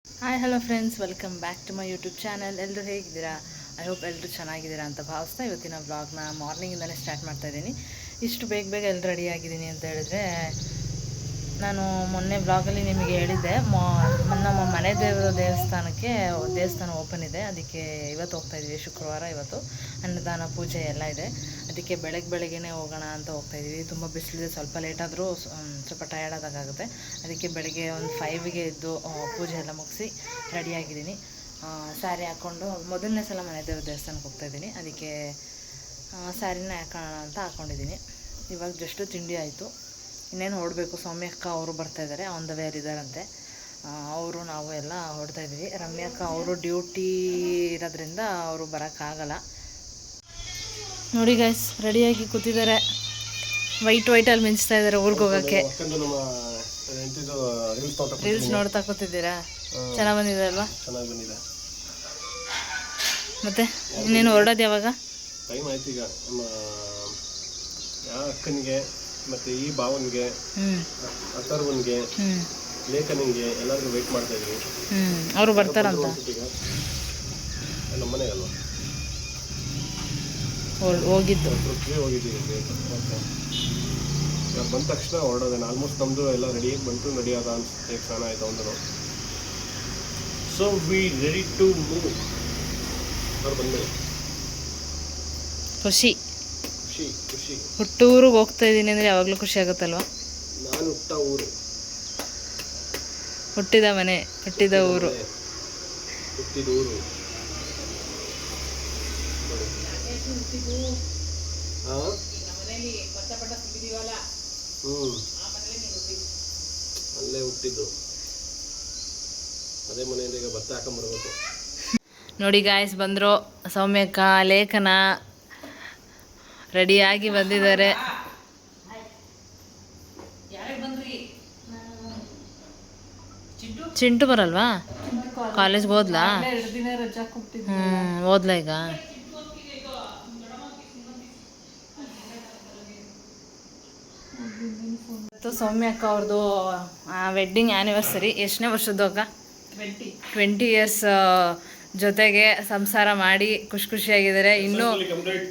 Hi hello friends, welcome back to my YouTube channel. ಎಲ್ಲರೂ ಹೇಗಿದ್ದೀರಾ? I hope ಎಲ್ಲರೂ ಚೆನ್ನಾಗಿದ್ದೀರಾ ಅಂತ ಭಾವಿಸ್ತಾ ಇವತ್ತಿನ ವ್ಲಾಗ್ನ ಮಾರ್ನಿಂಗಿಂದಲೇ ಸ್ಟಾರ್ಟ್ ಮಾಡ್ತಾಯಿದ್ದೀನಿ. ಇಷ್ಟು ಬೇಗ ಬೇಗ ಎಲ್ಲ ರೆಡಿ ಆಗಿದ್ದೀನಿ ಅಂತ ಹೇಳಿದ್ರೆ, ನಾನು ಮೊನ್ನೆ ಬ್ಲಾಗಲ್ಲಿ ನಿಮಗೆ ಹೇಳಿದ್ದೆ, ನಮ್ಮ ಮನೆ ದೇವರ ದೇವಸ್ಥಾನ ಓಪನ್ ಇದೆ. ಅದಕ್ಕೆ ಇವತ್ತು ಹೋಗ್ತಾಯಿದ್ದೀವಿ. ಶುಕ್ರವಾರ ಇವತ್ತು ಅನ್ನದಾನ ಪೂಜೆ ಎಲ್ಲ ಇದೆ. ಅದಕ್ಕೆ ಬೆಳಗ್ಗೆನೇ ಹೋಗೋಣ ಅಂತ ಹೋಗ್ತಾಯಿದ್ದೀವಿ. ತುಂಬ ಬಿಸಿಲಿದೆ, ಸ್ವಲ್ಪ ಲೇಟಾದರೂ ಸ್ವಲ್ಪ ಟಯರ್ಡ್ ಆದಾಗುತ್ತೆ. ಅದಕ್ಕೆ ಬೆಳಗ್ಗೆ ಒಂದು 5ಗೆ ಎದ್ದು ಪೂಜೆ ಎಲ್ಲ ಮುಗಿಸಿ ರೆಡಿಯಾಗಿದ್ದೀನಿ. ಸ್ಯಾರಿ ಹಾಕ್ಕೊಂಡು ಮೊದಲನೇ ಸಲ ಮನೆ ದೇವ್ರ ದೇವಸ್ಥಾನಕ್ಕೆ ಹೋಗ್ತಾಯಿದ್ದೀನಿ. ಅದಕ್ಕೆ ಸ್ಯಾರಿನ ಹಾಕೋಣ ಅಂತ ಹಾಕ್ಕೊಂಡಿದ್ದೀನಿ. ಇವಾಗ ಜಸ್ಟು ತಿಂಡಿ ಆಯಿತು, ಇನ್ನೇನು ಹೊರಡಬೇಕು. ಸೌಮ್ಯಕ್ಕ ಅವರು ಬರ್ತಾಯಿದ್ದಾರೆ, ಆನ್ ದ ವೇರ್ ಇದ್ದಾರಂತೆ. ಅವರು ನಾವು ಎಲ್ಲ ಹೊರಡ್ತಾಯಿದ್ದೀವಿ. ರಮ್ಯಕ್ಕ ಅವರು ಡ್ಯೂಟಿ ಇರೋದ್ರಿಂದ ಅವರು ಬರೋಕ್ಕಾಗಲ್ಲ. ನೋಡಿ ಗೈಸ್, ರೆಡಿಯಾಗಿ ಕೂತಿದ್ದಾರೆ. ವೈಟಲ್ಲಿ ಮಿಂಚ್ತಾ ಇದ್ದಾರೆ ಊರಿಗೆ ಹೋಗೋಕ್ಕೆ. ರೀಲ್ಸ್ ನೋಡ್ತಾ ಕೂತಿದ್ದೀರಾ? ಚೆನ್ನಾಗಿ ಬಂದಿದೆ ಅಲ್ವಾ? ಚೆನ್ನಾಗಿ ಬಂದಿದೆ. ಮತ್ತೆ ಇನ್ನೇನು ಹೊರಡೋದು ಯಾವಾಗ? ಟೈಮ್ ಆಯ್ತು ಈಗ. ನಮ್ಮ ಅಕ್ಕನಿಗೆ ಮತ್ತು ಈ ಭಾವನಿಗೆ, ಅಥರ್ವನ್ಗೆ, ಲೇಖನಿಗೆ ಎಲ್ಲರಿಗೂ ವೆಯ್ಟ್ ಮಾಡ್ತಾ ಇದ್ವಿ. ಅವರು ಬರ್ತಾರಂತ ನಮ್ಮ ಮನೆಗೆ ಅಲ್ವಾ ಹೋಗಿದ್ದು. ಹೋಗಿದ್ದೀವಿ. ಬಂದ ತಕ್ಷಣ ಹೊರಡೋದೇನು. ಆಲ್ಮೋಸ್ಟ್ ನಮ್ಮದು ಎಲ್ಲ ರೆಡಿ ರೆಡಿ ಆದ ಅನ್ಸುತ್ತೆ. ಸ್ನಾನ ಆಯ್ತು ಒಂದು. So we ready to move. ಅವ್ರು ಬಂದಮೇಲೆ ಖುಷಿ ಖುಷಿ ಖುಷಿ. ಹುಟ್ಟೂರಿಗೆ ಹೋಗ್ತಾ ಇದ್ದೀನಿ ಅಂದರೆ ಯಾವಾಗಲೂ ಖುಷಿ ಆಗುತ್ತಲ್ವ? ನಾನು ಹುಟ್ಟ ಊರು, ಹುಟ್ಟಿದ ಮನೆ, ಹುಟ್ಟಿದ ಊರು, ಹುಟ್ಟಿದ ಊರು. ಅಲ್ಲೇ ಹುಟ್ಟಿದ್ದು, ಅದೇ ಮನೆಯಿಂದ ಈಗ ಭತ್ತ ಹಾಕೊಂಬರ್ಬೇಕು. ನೋಡಿ ಗಾಯ್ಸ್, ಬಂದರು. ಸೌಮ್ಯಕ್ಕ, ಲೇಖನ ರೆಡಿಯಾಗಿ ಬಂದಿದ್ದಾರೆ. ಚಿಂಟು ಬರಲ್ವಾ? ಕಾಲೇಜ್ಗೆ ಹೋದ್ಲಾ? ಓದ್ಲಾ ಈಗ? ಸೌಮ್ಯಕ್ಕ ಅವ್ರದ್ದು ವೆಡ್ಡಿಂಗ್ ಆ್ಯನಿವರ್ಸರಿ. ಎಷ್ಟನೇ ವರ್ಷದ್ದು ಅಕ್ಕ? 20 ಇಯರ್ಸ್ ಜೊತೆಗೆ ಸಂಸಾರ ಮಾಡಿ ಖುಷಿಯಾಗಿದ್ದಾರೆ. ಇನ್ನೂ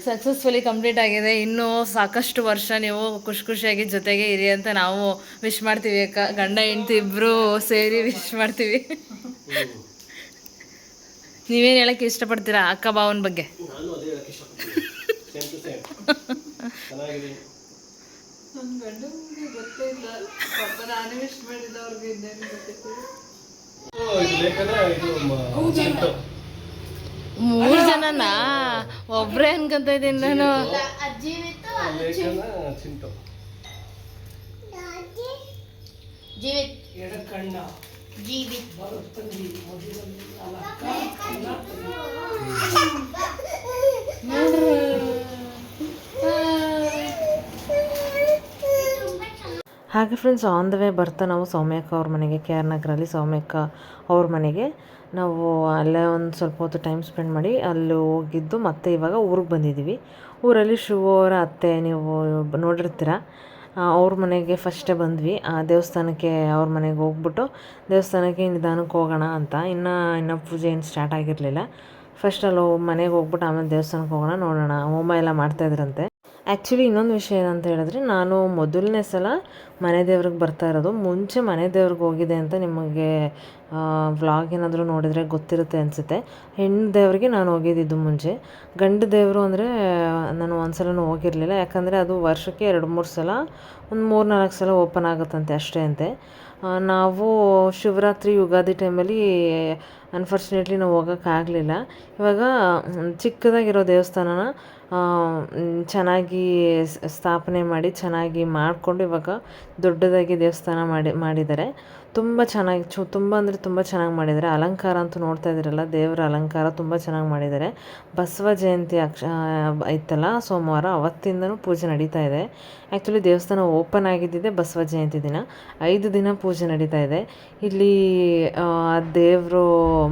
ಸಕ್ಸಸ್ಫುಲಿ ಕಂಪ್ಲೀಟ್ ಆಗಿದೆ. ಇನ್ನೂ ಸಾಕಷ್ಟು ವರ್ಷ ನೀವು ಖುಷಿಯಾಗಿ ಜೊತೆಗೆ ಇರಿ ಅಂತ ನಾವು ವಿಶ್ ಮಾಡ್ತೀವಿ ಅಕ್ಕ. ಗಂಡ ಹೆಂಡತಿ ಇಬ್ಬರು ಸೇರಿ ವಿಶ್ ಮಾಡ್ತೀವಿ. ನೀವೇನು ಹೇಳಕ್ಕೆ ಇಷ್ಟಪಡ್ತೀರಾ ಅಕ್ಕ ಭಾವನ ಬಗ್ಗೆ? ಮೂರು ಜನನಾ? ಒಬ್ರೇ ಅನ್ಕೊಂತ ಇದ್ದೀನಿ ನಾನು. ಹಾಗೆ ಫ್ರೆಂಡ್ಸ್, ಆನ್ ದ ವೇ ಬರ್ತಾ ನಾವು ಸೌಮ್ಯಕ್ಕ ಅವ್ರ ಮನೆಗೆ, ಕೆ ಆರ್ ನಗರಲ್ಲಿ ಸೌಮ್ಯಕ್ಕ ಅವ್ರ ಮನೆಗೆ ನಾವು ಅಲ್ಲೇ ಒಂದು ಸ್ವಲ್ಪ ಹೊತ್ತು ಟೈಮ್ ಸ್ಪೆಂಡ್ ಮಾಡಿ ಅಲ್ಲಿ ಹೋಗಿದ್ದು. ಮತ್ತೆ ಇವಾಗ ಊರಿಗೆ ಬಂದಿದ್ದೀವಿ. ಊರಲ್ಲಿ ಶಿವು ಅವರ ಅತ್ತೆ, ನೀವು ನೋಡಿರ್ತೀರ, ಅವ್ರ ಮನೆಗೆ ಫಸ್ಟೇ ಬಂದ್ವಿ. ಆ ದೇವಸ್ಥಾನಕ್ಕೆ ಅವ್ರ ಮನೆಗೆ ಹೋಗ್ಬಿಟ್ಟು ದೇವಸ್ಥಾನಕ್ಕೆ ನಿಧಾನಕ್ಕೆ ಹೋಗೋಣ ಅಂತ. ಇನ್ನೂ ಪೂಜೆ ಏನು ಸ್ಟಾರ್ಟ್ ಆಗಿರಲಿಲ್ಲ. ಫಸ್ಟ್ ಅಲ್ಲಿ ಮನೆಗೆ ಹೋಗ್ಬಿಟ್ಟು ಆಮೇಲೆ ದೇವಸ್ಥಾನಕ್ಕೆ ಹೋಗೋಣ, ನೋಡೋಣ. ಹೋಮ ಎಲ್ಲ ಮಾಡ್ತಾಯಿದ್ರಂತೆ. ಆ್ಯಕ್ಚುಲಿ ಇನ್ನೊಂದು ವಿಷಯ ಏನಂತ ಹೇಳಿದ್ರೆ, ನಾನು ಮೊದಲನೇ ಸಲ ಮನೆ ದೇವ್ರಿಗೆ ಬರ್ತಾ ಇರೋದು. ಮುಂಚೆ ಮನೆ ದೇವ್ರಿಗೆ ಹೋಗಿದೆ ಅಂತ ನಿಮಗೆ ವ್ಲಾಗ್ ಏನಾದರೂ ನೋಡಿದರೆ ಗೊತ್ತಿರುತ್ತೆ ಅನಿಸುತ್ತೆ. ಹೆಣ್ಣು ದೇವ್ರಿಗೆ ನಾನು ಹೋಗಿದ್ದಿದ್ದು ಮುಂಚೆ. ಗಂಡು ದೇವರು ಅಂದರೆ ನಾನು ಒಂದು ಸಲನೂ ಹೋಗಿರಲಿಲ್ಲ. ಯಾಕಂದರೆ ಅದು ವರ್ಷಕ್ಕೆ 2-3 ಸಲ, ಒಂದು 3-4 ಸಲ ಓಪನ್ ಆಗುತ್ತಂತೆ ಅಷ್ಟೇ ಅಂತೆ. ನಾವು ಶಿವರಾತ್ರಿ, ಯುಗಾದಿ ಟೈಮಲ್ಲಿ ಅನ್ಫಾರ್ಚುನೇಟ್ಲಿ ನಾವು ಹೋಗೋಕ್ಕಾಗಲಿಲ್ಲ. ಇವಾಗ ಚಿಕ್ಕದಾಗಿರೋ ದೇವಸ್ಥಾನನ ಚೆನ್ನಾಗಿ ಸ್ಥಾಪನೆ ಮಾಡಿ ಚೆನ್ನಾಗಿ ಮಾಡಿಕೊಂಡು ಇವಾಗ ದೊಡ್ಡದಾಗಿ ದೇವಸ್ಥಾನ ಮಾಡಿದ್ದಾರೆ. ತುಂಬ ಚೆನ್ನಾಗಿ ತುಂಬ ಅಂದರೆ ತುಂಬ ಚೆನ್ನಾಗಿ ಮಾಡಿದ್ದಾರೆ. ಅಲಂಕಾರ ಅಂತೂ ನೋಡ್ತಾ ಇದ್ದೀರಲ್ಲ, ದೇವರ ಅಲಂಕಾರ ತುಂಬ ಚೆನ್ನಾಗಿ ಮಾಡಿದ್ದಾರೆ. ಬಸವ ಜಯಂತಿ ಇತ್ತಲ್ಲ ಸೋಮವಾರ, ಅವತ್ತಿಂದನೂ ಪೂಜೆ ನಡೀತಾ ಇದೆ. ಆ್ಯಕ್ಚುಲಿ ದೇವಸ್ಥಾನ ಓಪನ್ ಆಗಿದ್ದಿದೆ ಬಸವ ಜಯಂತಿ ದಿನ. 5 ದಿನ ಪೂಜೆ ನಡೀತಾ ಇದೆ. ಇಲ್ಲಿ ದೇವರು,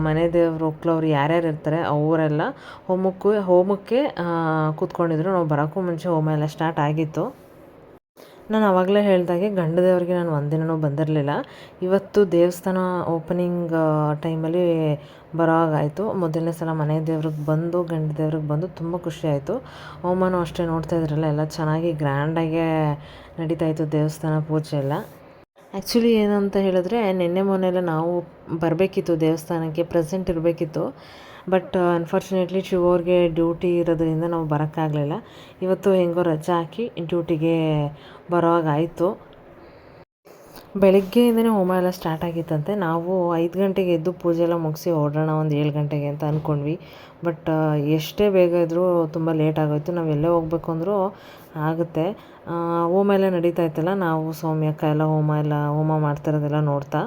ಮನೆ ದೇವರು ಒಕ್ಲವ್ರು ಯಾರ್ಯಾರು ಇರ್ತಾರೆ ಅವರೆಲ್ಲ ಹೋಮಕ್ಕೆ ಕೂತ್ಕೊಂಡಿದ್ರು. ನಾವು ಬರೋಕ್ಕೂ ಮುಂಚೆ ಹೋಮ ಎಲ್ಲ ಸ್ಟಾರ್ಟ್ ಆಗಿತ್ತು. ನಾನು ಆವಾಗಲೇ ಹೇಳಿದಾಗೆ ಗಂಡ ದೇವರಿಗೆ ನಾನು ಒಂದಿನವೂ ಬಂದಿರಲಿಲ್ಲ. ಇವತ್ತು ದೇವಸ್ಥಾನ ಓಪನಿಂಗ್ ಟೈಮಲ್ಲಿ ಬರೋವಾಗಾಯಿತು. ಮೊದಲನೇ ಸಲ ಮನೆ ದೇವ್ರಿಗೆ ಬಂದು ಗಂಡ ದೇವ್ರಿಗೆ ಬಂದು ತುಂಬ ಖುಷಿ ಆಯಿತು. ಹೋಮನೂ ಅಷ್ಟೇ ನೋಡ್ತಾ ಇದ್ರಲ್ಲ, ಎಲ್ಲ ಚೆನ್ನಾಗಿ ಗ್ರ್ಯಾಂಡಾಗೆ ನಡೀತಾಯಿತ್ತು ದೇವಸ್ಥಾನ ಪೂಜೆ ಎಲ್ಲ. ಆ್ಯಕ್ಚುಲಿ ಏನಂತ ಹೇಳಿದ್ರೆ ನಿನ್ನೆ ಮೊನ್ನೆಲ್ಲ ನಾವು ಬರಬೇಕಿತ್ತು ದೇವಸ್ಥಾನಕ್ಕೆ, ಪ್ರೆಸೆಂಟ್ ಇರಬೇಕಿತ್ತು. ಬಟ್ ಅನ್ಫಾರ್ಚುನೇಟ್ಲಿ ಶಿವವ್ರಿಗೆ ಡ್ಯೂಟಿ ಇರೋದ್ರಿಂದ ನಾವು ಬರೋಕ್ಕಾಗಲಿಲ್ಲ. ಇವತ್ತು ಹೆಂಗೋ ರಜೆ ಹಾಕಿ ಡ್ಯೂಟಿಗೆ ಬರೋವಾಗಾಯಿತು. ಬೆಳಗ್ಗೆಯಿಂದನೇ ಹೋಮ ಎಲ್ಲ ಸ್ಟಾರ್ಟ್ ಆಗಿತ್ತಂತೆ. ನಾವು 5 ಗಂಟೆಗೆ ಎದ್ದು ಪೂಜೆ ಎಲ್ಲ ಮುಗಿಸಿ ಹೊರಡೋಣ ಒಂದು 7 ಗಂಟೆಗೆ ಅಂತ ಅಂದ್ಕೊಂಡ್ವಿ. ಬಟ್ ಎಷ್ಟೇ ಬೇಗ ಇದ್ದರೂ ತುಂಬ ಲೇಟ್ ಆಗೋಯ್ತು. ನಾವು ಎಲ್ಲೇ ಹೋಗ್ಬೇಕು ಅಂದರೂ ಆಗುತ್ತೆ. ಹೋಮ ಎಲ್ಲ ನಡೀತಾ ಇತ್ತಲ್ಲ, ನಾವು ಸೌಮ್ಯಕ್ಕ ಎಲ್ಲ ಹೋಮ ಮಾಡ್ತಿರೋದೆಲ್ಲ ನೋಡ್ತಾ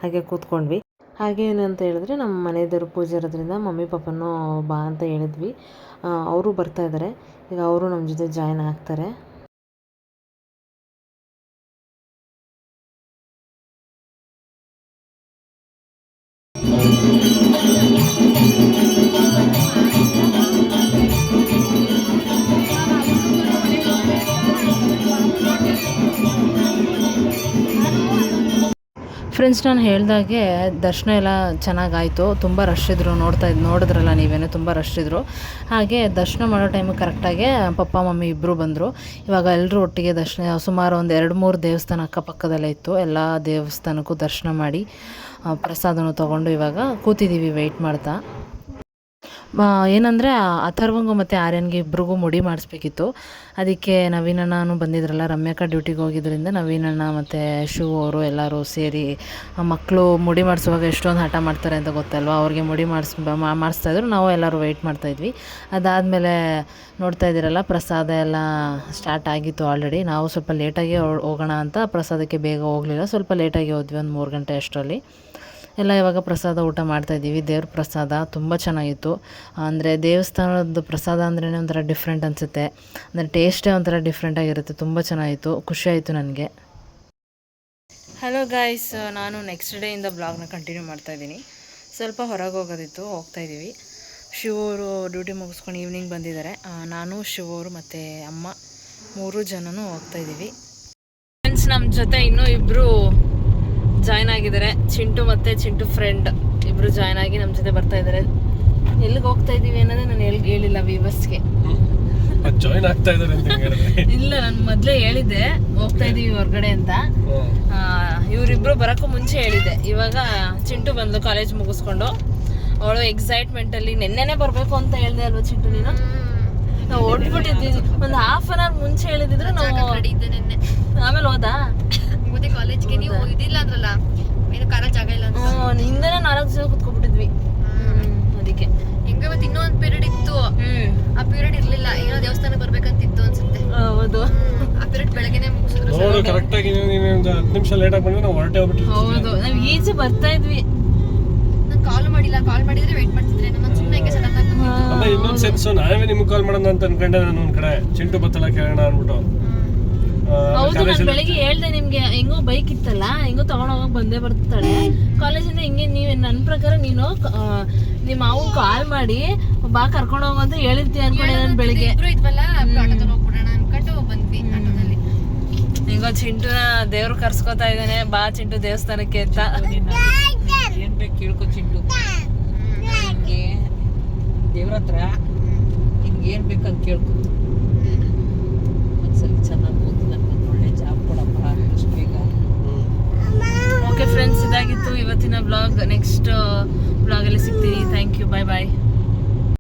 ಹಾಗೆ ಕೂತ್ಕೊಂಡ್ವಿ. ಹಾಗೆ ಏನಂತ ಹೇಳಿದ್ರೆ ನಮ್ಮ ಮನೆ ದೇವ್ರ ಪೂಜೆ ಇರೋದ್ರಿಂದ ಮಮ್ಮಿ ಪಾಪನೂ ಬಾ ಅಂತ ಹೇಳಿದ್ವಿ. ಅವರು ಬರ್ತಾಯಿದ್ದಾರೆ. ಈಗ ಅವರು ನಮ್ಮ ಜೊತೆ ಜಾಯ್ನ್ ಆಗ್ತಾರೆ. ಫ್ರೆಂಡ್ಸ್, ನಾನು ಹೇಳಿದಾಗೆ ದರ್ಶನ ಎಲ್ಲ ಚೆನ್ನಾಗಾಯಿತು. ತುಂಬ ರಶ್ ಇದ್ದರು, ನೋಡಿದ್ರಲ್ಲ ನೀವೇನು, ತುಂಬ ರಶ್ ಇದ್ದರು. ಹಾಗೆ ದರ್ಶನ ಮಾಡೋ ಟೈಮಿಗೆ ಕರೆಕ್ಟಾಗಿ ಪಪ್ಪ ಮಮ್ಮಿ ಇಬ್ಬರು ಬಂದರು. ಇವಾಗ ಎಲ್ಲರೂ ಒಟ್ಟಿಗೆ ದರ್ಶನ, ಸುಮಾರು ಒಂದು 2-3 ದೇವಸ್ಥಾನ ಅಕ್ಕಪಕ್ಕದಲ್ಲೇ ಇತ್ತು. ಎಲ್ಲ ದೇವಸ್ಥಾನಕ್ಕೂ ದರ್ಶನ ಮಾಡಿ ಪ್ರಸಾದನೂ ತೊಗೊಂಡು ಇವಾಗ ಕೂತಿದ್ದೀವಿ ವೆಯ್ಟ್ ಮಾಡ್ತಾ. ಏನಂದರೆ ಅಥರ್ವಂಗು ಮತ್ತು ಆರ್ಯನ್ಗೆ ಇಬ್ರಿಗೂ ಮುಡಿ ಮಾಡಿಸ್ಬೇಕಿತ್ತು. ಅದಕ್ಕೆ ನವೀನಣ್ಣನೂ ಬಂದಿದ್ರಲ್ಲ, ರಮ್ಯಕ್ಕ ಡ್ಯೂಟಿಗೆ ಹೋಗಿದ್ದರಿಂದ ನವೀನಣ್ಣ ಮತ್ತು ಶಿವ ಅವರು ಎಲ್ಲರೂ ಸೇರಿ, ಮಕ್ಕಳು ಮುಡಿ ಮಾಡಿಸುವಾಗ ಎಷ್ಟೊಂದು ಹಠ ಮಾಡ್ತಾರೆ ಅಂತ ಗೊತ್ತಲ್ವ, ಅವ್ರಿಗೆ ಮುಡಿ ಮಾಡಿಸ್ತಾಯಿದ್ರು. ನಾವು ಎಲ್ಲರೂ ವೆಯ್ಟ್ ಮಾಡ್ತಾಯಿದ್ವಿ. ಅದಾದಮೇಲೆ ನೋಡ್ತಾ ಇದ್ದೀರಲ್ಲ, ಪ್ರಸಾದ ಎಲ್ಲ ಸ್ಟಾರ್ಟ್ ಆಗಿತ್ತು ಆಲ್ರೆಡಿ. ನಾವು ಸ್ವಲ್ಪ ಲೇಟಾಗಿ ಹೋಗೋಣ ಅಂತ ಪ್ರಸಾದಕ್ಕೆ ಬೇಗ ಹೋಗಲಿಲ್ಲ, ಸ್ವಲ್ಪ ಲೇಟಾಗಿ ಹೋದ್ವಿ, ಒಂದು 3 ಗಂಟೆ ಅಷ್ಟರಲ್ಲಿ. ಎಲ್ಲ ಇವಾಗ ಪ್ರಸಾದ ಊಟ ಮಾಡ್ತಾಯಿದ್ದೀವಿ. ದೇವ್ರ ಪ್ರಸಾದ ತುಂಬ ಚೆನ್ನಾಗಿತ್ತು. ಅಂದರೆ ದೇವಸ್ಥಾನದ ಪ್ರಸಾದ ಅಂದ್ರೇ ಒಂಥರ ಡಿಫ್ರೆಂಟ್ ಅನಿಸುತ್ತೆ. ಅಂದರೆ ಟೇಸ್ಟೇ ಒಂಥರ ಡಿಫ್ರೆಂಟಾಗಿರುತ್ತೆ. ತುಂಬ ಚೆನ್ನಾಗಿತ್ತು, ಖುಷಿಯಾಯಿತು ನನಗೆ. ಹಲೋ ಗಾಯ್ಸ್, ನಾನು ನೆಕ್ಸ್ಟ್ ಡೇಯಿಂದ ಬ್ಲಾಗ್ನ ಕಂಟಿನ್ಯೂ ಮಾಡ್ತಾಯಿದ್ದೀನಿ. ಸ್ವಲ್ಪ ಹೊರಗೆ ಹೋಗೋದಿತ್ತು, ಹೋಗ್ತಾಯಿದ್ದೀವಿ. ಶಿವರು ಡ್ಯೂಟಿ ಮುಗಿಸ್ಕೊಂಡು ಈವ್ನಿಂಗ್ ಬಂದಿದ್ದಾರೆ. ನಾನು ಶಿವರು ಮತ್ತು ಅಮ್ಮ 3 ಜನನೂ ಹೋಗ್ತಾಯಿದ್ದೀವಿ. ಫ್ರೆಂಡ್ಸ್, ನಮ್ಮ ಜೊತೆ ಇನ್ನೂ ಇಬ್ಬರು ಜಾಯ್ನ್ ಆಗಿದ್ದಾರೆ. ಚಿಂಟು ಮತ್ತು ಚಿಂಟು ಫ್ರೆಂಡ್ ಇಬ್ಬರು ಜಾಯ್ನ್ ಆಗಿ ನಮ್ಮ ಜೊತೆ ಬರ್ತಾ ಇದ್ದಾರೆ. ಎಲ್ಲಿಗೆ ಹೋಗ್ತಾ ಇದ್ದೀವಿ ಅನ್ನೋದೇ ನಾನು ಹೇಳಿಲ್ಲ ವೀವರ್ಸ್ಗೆ. ಜಾಯ್ನ್ ಆಗ್ತಾ ಇದ್ದಾರೆ ಅಂತ ಹೇಳಿದ್ರೆ ಇಲ್ಲ, ನಾನು ಮೊದಲೇ ಹೇಳಿದ್ದೆ ಹೋಗ್ತಾ ಇದ್ದೀವಿ ಹೊರಗಡೆ ಅಂತ. ಇವರಿಬ್ಬರು ಬರೋಕ್ಕೂ ಮುಂಚೆ ಹೇಳಿದ್ದೆ. ಇವಾಗ ಚಿಂಟು ಬಂದು ಕಾಲೇಜ್ ಮುಗಿಸ್ಕೊಂಡು, ಅವಳು ಎಕ್ಸೈಟ್ಮೆಂಟಲ್ಲಿ ನೆನ್ನೆನೇ ಬರಬೇಕು ಅಂತ ಹೇಳಿದೆ ಅಲ್ವಾ ಚಿಂಟು ನೀನು? ನಾವು ಓಡ್ಬಿಟ್ಟಿದ್ವಿ. ಒಂದು ½ ಅವರ್ ಮುಂಚೆ ಹೇಳಿದ್ರೆ ನಾವು ಆಮೇಲೆ ಹೋದಾ ಮತ್ತೆ ಕಾಲೇಜ್ಗೆ ನೀವು ಇದಿಲ್ಲ ಅಂದ್ರಲ್ಲ, ಏನು ಕಾಲೇಜ್ ಜಾಗ ಇಲ್ಲ ಅಂತ ಹಿಂದೆನೇ 4 ಜನ ಕುತ್ಕೊಬಿಟ್ಟಿದ್ವಿ. ಅದಕ್ಕೆ ಹೆಂಗ ಇವತ್ತು ಇನ್ನೊಂದು ಪೀರಿಯಡ್ ಇತ್ತು. ಆ ಪೀರಿಯಡ್ ಇರ್ಲಿಲ್ಲ, ಏನೋ ದೇವಸ್ಥಾನಕ್ಕೆ ಬರ್ಬೇಕಂತಿತ್ತು ಅನ್ಸುತ್ತೆ. ಹೌದು, ಆ ಪೀರಿಯಡ್ ಬೆಳಗ್ಗೆನೆ ಮುಗಿಸಿದ್ರು. ನೋಡು, ಕರೆಕ್ಟ್ ಆಗಿ ನೀನು ಒಂದು 10 ನಿಮಿಷ ಲೇಟ್ ಆಗಿ ಬಂದ್ರೆ ನಾವು ಹೊರಟೆ ಹೋಗ್ಬಿಟ್ಟಿದ್ವಿ. ಹೌದು, ನಾವು ಈಚೆ ಬರ್ತಾ ಇದ್ವಿ. ನಾನು ಕಾಲ್ ಮಾಡಿಲ್ಲ, ಕಾಲ್ ಮಾಡಿದ್ರೆ ವೆಯ್ಟ್ ಮಾಡ್ತಿದ್ರೆ ನಾನು ಸುಮ್ಮನೆ ಹಿಂಗೆ ಸಡನ್ ಆಗಿ ಅಲ್ಲ, ಇನ್ನೊಂದು ಸೆನ್ಸು ನಾವೇ ನಿಮ್ಗೆ ಕಾಲ್ ಮಾಡೋಣ ಅಂತ ಅನ್ಕೊಂಡೆ. ನಾನು ಒಂದ್ ಕಡೆ ಚಿಂಟು ಬತ್ತಲ್ಲ ಕೇಳೋಣ ಅಂದ್ಬಿಟ್ಟು. ಹೌದು, ನಾನು ಬೆಳಿಗ್ಗೆ ಹೇಳ್ದೆ ನಿಮ್ಗೆ, ಹೆಂಗೋ ಬೈಕ್ ಇತ್ತಲ್ಲ, ಹೆಂಗೋ ತಗೊಂಡೋಗಕ್ ಬಂದೇ ಬರ್ತಾಳೆ ಕಾಲೇಜಿಂದ. ಹಿಂಗೆ ನೀವು ನನ್ನ ಪ್ರಕಾರ ನೀನು ನಿಮ್ಮ ಮಾವು ಕಾಲ್ ಮಾಡಿ ಬಾ ಕರ್ಕೊಂಡು ಹೋಗು ಅಂತ ಹೇಳಿರ್ತೀಯ ಅನ್ಕೊಂಡೆ ನಾನು ಬೆಳಿಗ್ಗೆ. ಇಬ್ರು ಇದ್ವಲ್ಲ, ಆಟೋದಲ್ಲಿ ಹೋಗ್ಬಿಡೋಣ ಅನ್ಕೊಂಡು ಬಂದ್ವಿ ಆಟೋದಲ್ಲಿ. ಹೆಂಗೋ ಚಿಂಟುನ ದೇವ್ರು ಕರ್ಸ್ಕೊತಾ ಇದ್ದಾನೆ, ಬಾ ಚಿಂಟು ದೇವಸ್ಥಾನಕ್ಕೆ ಅಂತ. ಏನ್ ಬೇಕು ಕೇಳ್ಕೊ ಚಿಂಟು, ಹಿಂಗೆ ದೇವ್ರ ಹತ್ರ ನಿನ್ಗೆ ಏನ್ ಬೇಕಂತ ಕೇಳ್ಕೊ. ಒಂದ್ಸಲ ಚೆನ್ನಾಗಿ ಓದಿ ನನಗೊಂದು ಒಳ್ಳೆ ಜಾಬ್ ಕೊಡಪ್ಪ ಅಷ್ಟು ಬೇಗ. ಓಕೆ ಫ್ರೆಂಡ್ಸ್, ಇದಾಗಿತ್ತು ಇವತ್ತಿನ ಬ್ಲಾಗ್. ನೆಕ್ಸ್ಟ್ ಬ್ಲಾಗಲ್ಲಿ ಸಿಗ್ತೀನಿ. Thank you, bye bye.